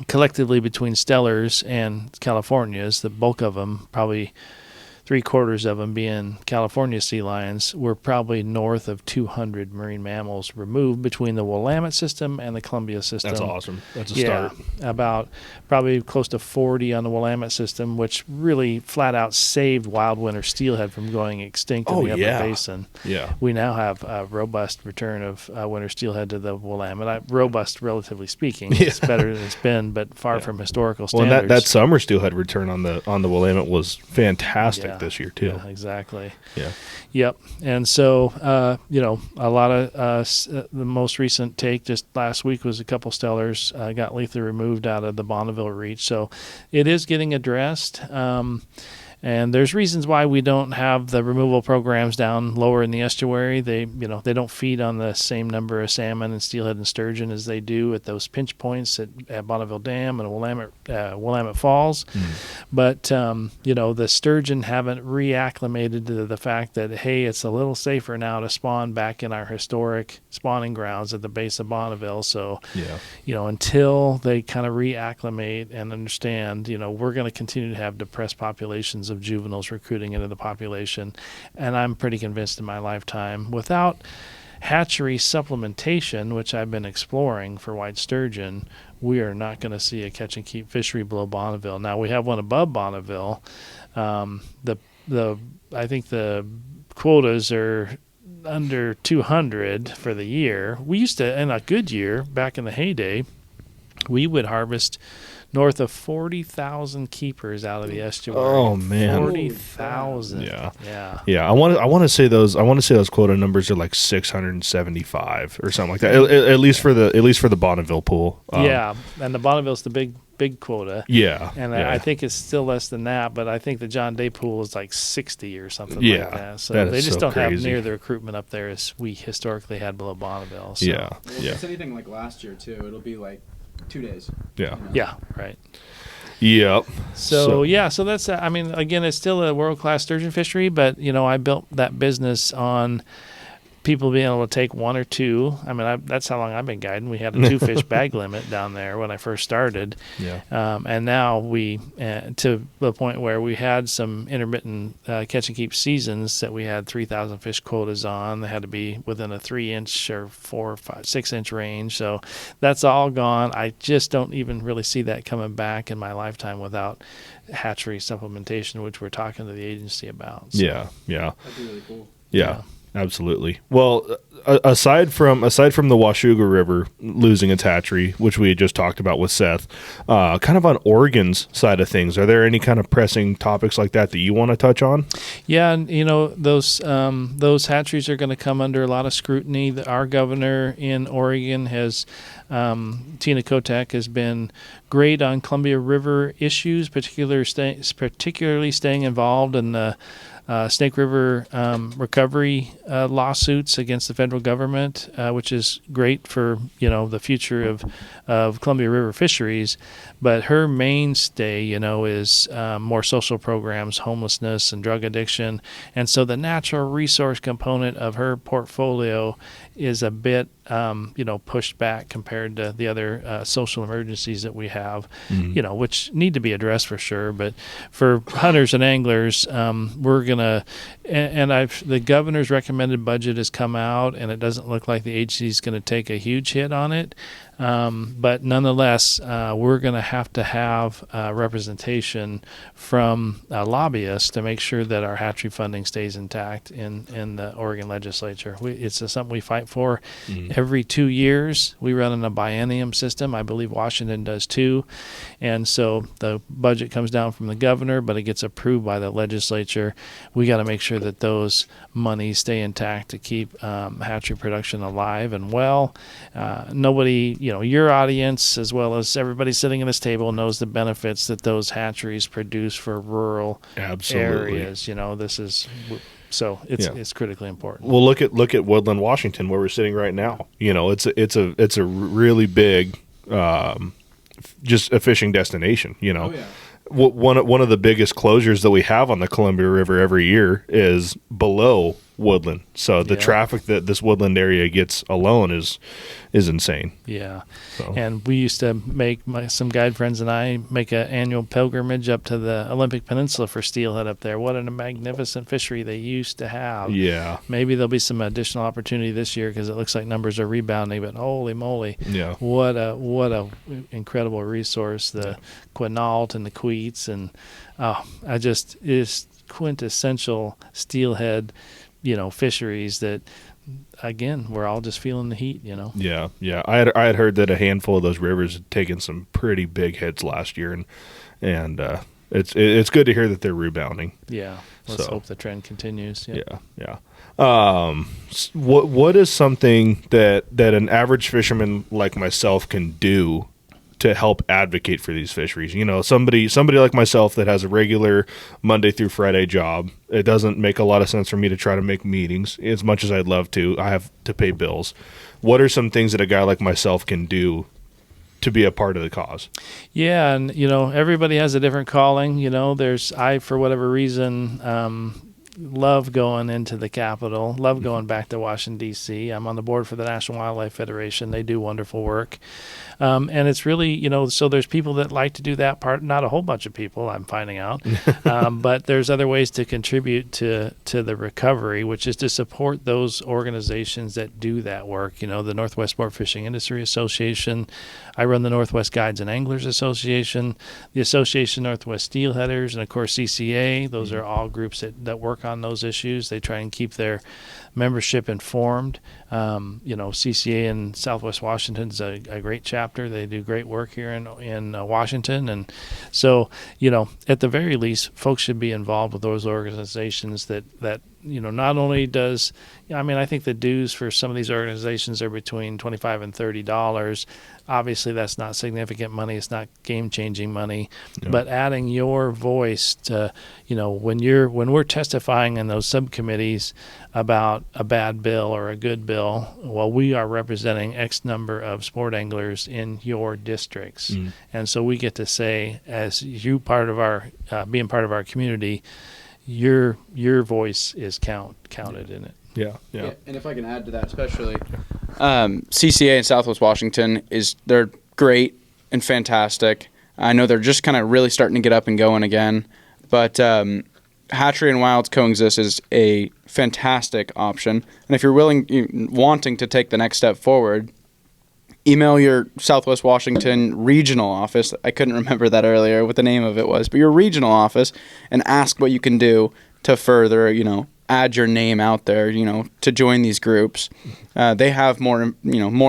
collectively between stellars and Californias, the bulk of them, probably 3/4 of them being California sea lions, were probably north of 200 marine mammals removed between the Willamette system and the Columbia system. That's awesome. That's a start. About probably close to 40 on the Willamette system, which really flat out saved wild winter steelhead from going extinct in the upper basin. Yeah. We now have a robust return of winter steelhead to the Willamette. Robust, relatively speaking. It's better than it's been, but far from historical standards. Well, and that summer steelhead return on the Willamette was fantastic this year too. Yeah, exactly. Yeah. Yep. And so, a lot of the most recent take just last week was a couple stellars got lethally removed out of the Bonneville Reach. So it is getting addressed. And there's reasons why we don't have the removal programs down lower in the estuary. They don't feed on the same number of salmon and steelhead and sturgeon as they do at those pinch points at Bonneville Dam and Willamette Falls. But the sturgeon haven't reacclimated to the fact that, hey, it's a little safer now to spawn back in our historic spawning grounds at the base of Bonneville. So until they kind of reacclimate and understand, we're going to continue to have depressed populations of juveniles recruiting into the population. And I'm pretty convinced in my lifetime, without hatchery supplementation, which I've been exploring for white sturgeon, we are not going to see a catch and keep fishery below Bonneville. Now we have one above Bonneville. I think the quotas are under 200 for the year. We used to, in a good year, back in the heyday, we would harvest north of 40,000 keepers out of the estuary. Oh man, 40,000. Yeah. I want to say those quota numbers are like 675 or something like that. At least for the Bonneville pool. And the Bonneville's the big quota. Yeah, and I think it's still less than that, but I think the John Day pool is like 60 or something like that. So they just don't have near the recruitment up there as we historically had below Bonneville. So. Well, if it's anything like last year too, it'll be like 2 days. Yeah, right. Yep. So that's again, it's still a world-class sturgeon fishery, but I built that business on people being able to take one or two. I mean, that's how long I've been guiding. We had a 2-fish bag limit down there when I first started. Yeah. And now we, to the point where we had some intermittent catch and keep seasons that we had 3,000 fish quotas on. They had to be within a 3-inch or 4, 5, 6-inch range. So that's all gone. I just don't even really see that coming back in my lifetime without hatchery supplementation, which we're talking to the agency about. So. Yeah. That'd be really cool. Yeah. Absolutely. Well, aside from the Washougal River losing its hatchery, which we had just talked about with Seth, kind of on Oregon's side of things, are there any kind of pressing topics like that you want to touch on? Yeah, and those hatcheries are going to come under a lot of scrutiny. Our governor in Oregon has Tina Kotek has been great on Columbia River issues, particularly staying involved in the Snake River recovery lawsuits against the federal government, which is great for the future of Columbia River fisheries. But her mainstay, is more social programs, homelessness, and drug addiction. And so the natural resource component of her portfolio is a bit, pushed back compared to the other social emergencies that we have, which need to be addressed for sure. But for hunters and anglers, we're gonna, and the governor's recommended budget has come out, and it doesn't look like the agency is going to take a huge hit on it. But nonetheless, we're going to have representation from lobbyists to make sure that our hatchery funding stays intact in the Oregon legislature. It's something we fight for every 2 years. We run in a biennium system. I believe Washington does too. And so the budget comes down from the governor, but it gets approved by the legislature. We got to make sure that those monies stay intact to keep hatchery production alive and well. Nobody, your audience as well as everybody sitting at this table knows the benefits that those hatcheries produce for rural areas. This is so it's critically important. Well, look at Woodland, Washington, where we're sitting right now. It's a really big just a fishing destination. Oh, yeah. One of the biggest closures that we have on the Columbia River every year is below Woodland. So the traffic that this Woodland area gets alone is insane. Yeah. So. And we used to some guide friends and I make an annual pilgrimage up to the Olympic Peninsula for steelhead up there. What a magnificent fishery they used to have. Yeah. Maybe there'll be some additional opportunity this year because it looks like numbers are rebounding, but holy moly. Yeah. What a incredible resource, the quinault and the queets, and it is quintessential steelhead fisheries that, again, we're all just feeling the heat, Yeah. I had heard that a handful of those rivers had taken some pretty big hits last year, and it's good to hear that they're rebounding. Yeah. Let's hope the trend continues. Yeah. What is something that an average fisherman like myself can do to help advocate for these fisheries? Somebody like myself that has a regular Monday through Friday job. It doesn't make a lot of sense for me to try to make meetings as much as I'd love to. I have to pay bills. What are some things that a guy like myself can do to be a part of the cause? Yeah, and everybody has a different calling. I, for whatever reason, love going into the Capitol, love going back to Washington, D.C. I'm on the board for the National Wildlife Federation. They do wonderful work. And it's really, so there's people that like to do that part, not a whole bunch of people, I'm finding out. But there's other ways to contribute to the recovery, which is to support those organizations that do that work. The Northwest Sport Fishing Industry Association. I run the Northwest Guides and Anglers Association, the Association Northwest Steelheaders, and of course CCA. Those are all groups that work on those issues. They try and keep their membership informed. CCA in Southwest Washington is a great chapter. They do great work here in Washington. And so, at the very least, folks should be involved with those organizations that not only does, I think the dues for some of these organizations are between $25 and $30. Obviously, that's not significant money. It's not game-changing money. Yeah. But adding your voice to, when we're testifying in those subcommittees about a bad bill or a good bill, well, we are representing X number of sport anglers in your districts. Mm. And so we get to say, as you being part of our community, your voice is counted in it. Yeah. And if I can add to that, especially CCA in Southwest Washington they're great and fantastic. I know they're just kind of really starting to get up and going again, but Hatchery and Wilds Coexist is a fantastic option. And if you're wanting to take the next step forward, email your Southwest Washington regional office. I couldn't remember that earlier what the name of it was, but your regional office, and ask what you can do to further, add your name out there, to join these groups. They have more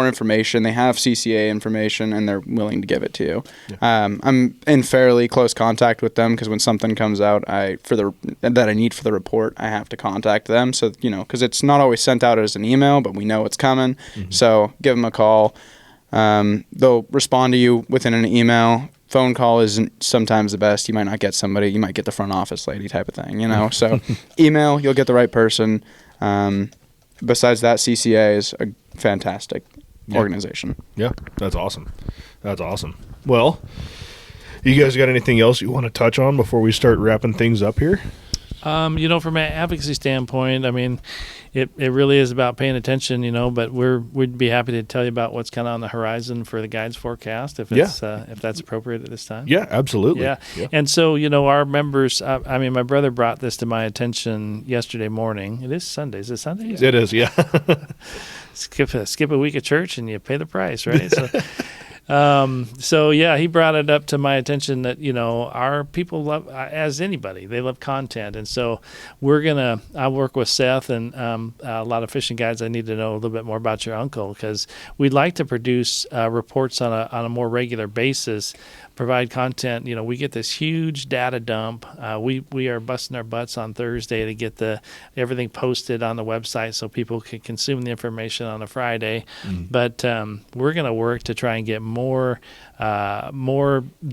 information. They have CCA information, and they're willing to give it to you. Yeah. I'm in fairly close contact with them because when something comes out, that I need for the report, I have to contact them. So because it's not always sent out as an email, but we know it's coming. Mm-hmm. So give them a call. They'll respond to you within an email. Phone call isn't sometimes the best. You might not get somebody. You might get the front office lady type of thing, So email, you'll get the right person. Besides that, CCA is a fantastic organization. Yeah, that's awesome. Well, you guys got anything else you want to touch on before we start wrapping things up here? From an advocacy standpoint, I mean, it really is about paying attention, but we'd be happy to tell you about what's kind of on the horizon for the guides forecast if that's appropriate at this time. Yeah, absolutely. Yeah. And so, our members, my brother brought this to my attention yesterday morning. It is Sunday. Is it Sunday? It is, yeah. Skip a week of church and you pay the price, right? So, he brought it up to my attention that, our people love, as anybody, they love content. And so I work with Seth and a lot of fishing guides. I need to know a little bit more about your uncle because we'd like to produce reports on a more regular basis, provide content. We get this huge data dump. We are busting our butts on Thursday to get everything posted on the website so people can consume the information on a Friday. Mm. But we're going to work to try and get more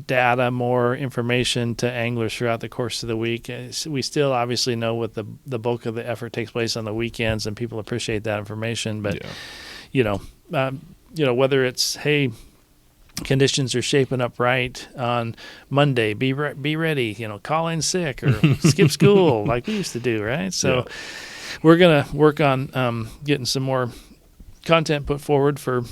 data, more information to anglers throughout the course of the week. We still obviously know what the bulk of the effort takes place on the weekends, and people appreciate that information. But whether it's conditions are shaping up right on Monday, be ready, call in sick or skip school like we used to do, right? So we're going to work on getting some more content put forward for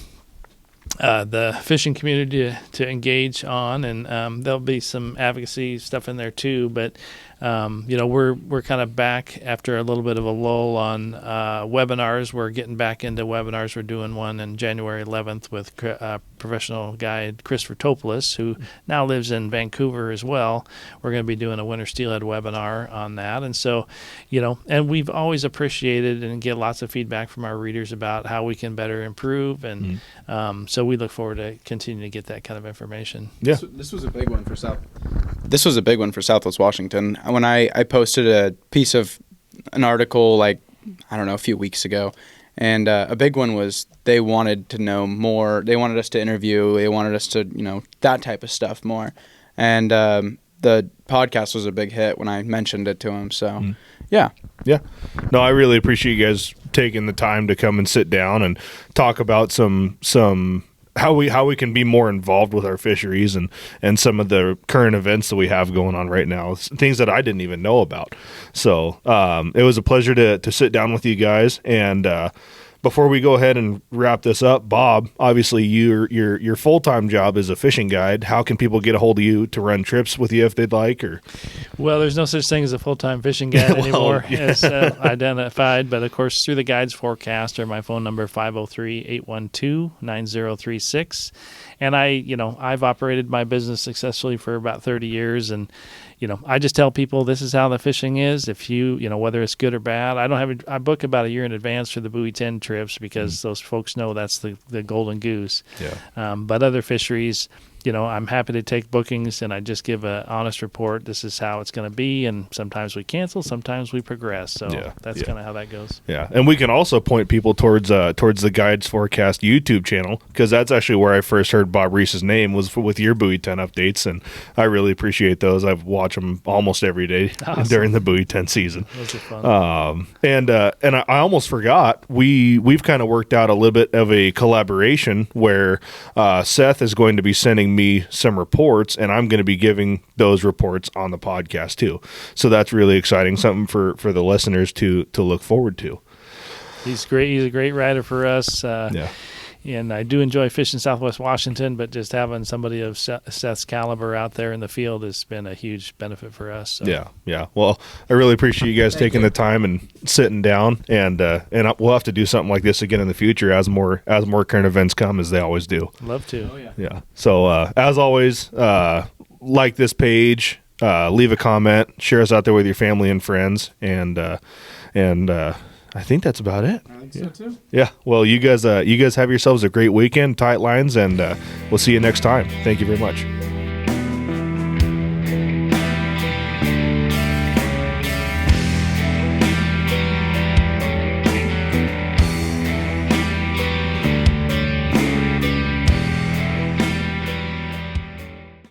the fishing community to engage on, and there'll be some advocacy stuff in there too. But we're kind of back after a little bit of a lull on webinars. We're getting back into webinars. We're doing one on January 11th with professional guide Christopher Topoulos, who now lives in Vancouver as well. We're going to be doing a winter steelhead webinar on that. And so, and we've always appreciated and get lots of feedback from our readers about how we can better improve. And so we look forward to continuing to get that kind of information. Yeah. This was a big one for Southwest Washington. When I posted an article a few weeks ago, and a big one was they wanted to know more. They wanted us to interview. They wanted us to, that type of stuff more. And the podcast was a big hit when I mentioned it to them. So, yeah. No, I really appreciate you guys taking the time to come and sit down and talk about some how we can be more involved with our fisheries and some of the current events that we have going on right now, things that I didn't even know about. So it was a pleasure to sit down with you guys. And before we go ahead and wrap this up, Bob, obviously your full-time job is a fishing guide. How can people get a hold of you to run trips with you if they'd like? Or well, there's no such thing as a full-time fishing guide anymore. As identified, but of course through the guides forecast or my phone number 503-812-9036. And I've operated my business successfully for about 30 years, and I just tell people this is how the fishing is. If you whether it's good or bad, I book about a year in advance for the buoy 10 trips because those folks know that's the golden goose. Yeah. But other fisheries, I'm happy to take bookings, and I just give an honest report. This is how it's going to be, and sometimes we cancel, sometimes we progress. So that's kind of how that goes. Yeah, and we can also point people towards the Guides Forecast YouTube channel, because that's actually where I first heard Bob Rees's name was with your buoy 10 updates, and I really appreciate those. I've watched them almost every day during the buoy 10 season. Those are fun. And I almost forgot, we've kind of worked out a little bit of a collaboration where Seth is going to be sending me some reports, and I'm going to be giving those reports on the podcast too. So that's really exciting, something for the listeners to look forward to. He's great. He's a great rider for us. Yeah. And I do enjoy fishing Southwest Washington, but just having somebody of Seth's caliber out there in the field has been a huge benefit for us. So. Yeah. Well, I really appreciate you guys taking the time and sitting down, and we'll have to do something like this again in the future as more current events come, as they always do. Love to. Oh, yeah. Yeah. So as always, like this page, leave a comment, share us out there with your family and friends, and I think that's about it. I think so too. Yeah. Well, you guys have yourselves a great weekend, tight lines, and we'll see you next time. Thank you very much.